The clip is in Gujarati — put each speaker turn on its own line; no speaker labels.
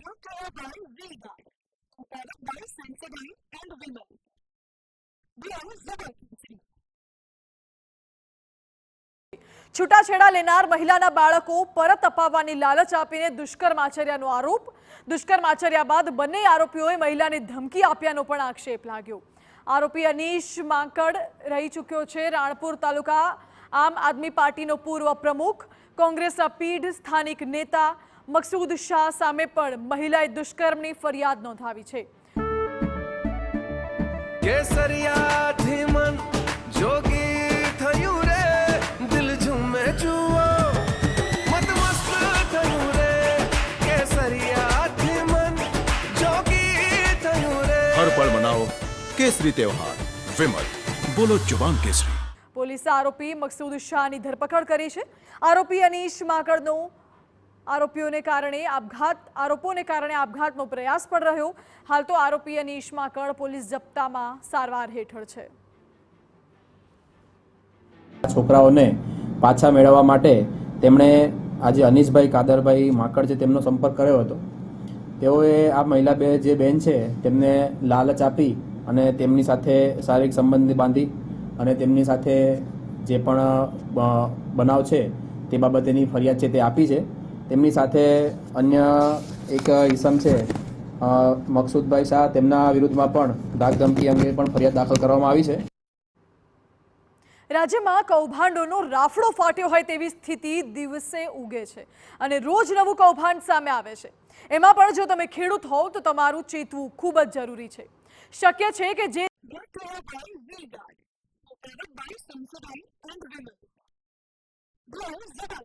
brought to you by V-Guard, a product by Sensodyne and Vimal. Bravo Zebra.
છૂટાછેડા લેનાર મહિલાના બાળકો પરત અપાવવાની લાલચ આપીને દુષ્કર્મ આચર્યાનો આરોપ. દુષ્કર્મ આચર્યા બાદ બંને આરોપીઓએ મહિલાને ધમકી આપ્યાનો પણ આક્ષેપ લાગ્યો. આરોપી અનીશ માંકડ રહી ચૂક્યો છે રાણપુર તાલુકા આમ આદમી પાર્ટીનો પૂર્વ પ્રમુખ. કોંગ્રેસના પીઢ સ્થાનિક નેતા મકસૂદ શાહ સામે પણ મહિલાએ દુષ્કર્મની ફરિયાદ નોંધાવી છે.
કેસરિયાથી મન જોગી થયું રે, દિલ ઝૂમે જુઓ મત મસ્ત થયું રે. કેસરિયાથી મન જોગી થયું રે.
હર પળ મનાવો કેસરી તહેવાર. વિમલ, બોલો જુબાન કેસરી.
પોલીસે આરોપી મકસૂદ શાહની ધરપકડ કરી છે. આરોપી અનીશ માંકડનો આરોપોને કારણે આપઘાતનો પ્રયાસ પણ રહ્યો. હાલ તો આરોપી અનીશ માંકડ પોલીસ જપ્તામાં સારવાર હેઠળ છે.
છોકરાઓને પાછા મેળવવા માટે તેમણે આજે અનીશભાઈ કાદરભાઈ માંકડ છે તેમનો સંપર્ક કર્યો હતો. તેઓએ આ મહિલા જે બેન છે તેમને લાલચ આપી અને તેમની સાથે શારીરિક સંબંધ બાંધી અને તેમની સાથે જે પણ બનાવ છે તે બાબતેની ફરિયાદ છે તે આપી છે. તેમની સાથે અન્ય એક ઈસમ છે મકસૂદભાઈ શાહ, તેમના વિરુદ્ધમાં પણ ધાકધમકી અંગે પણ ફરિયાદ દાખલ કરવામાં આવી છે.
રાજ્યમાં કૌભાંડોનો રાફડો ફાટ્યો હોય તેવી સ્થિતિ દિવસે ઉગે છે અને રોજ નવું કૌભાંડ સામે આવે છે. એમાં પણ જો તમે ખેડૂત હોવ તો તમારું ચેતવું ખૂબ જ જરૂરી છે. શક્ય છે કે જે
Brought to you by V-Guard, a product by Sensodyne and Vimal. Bravo Zebra.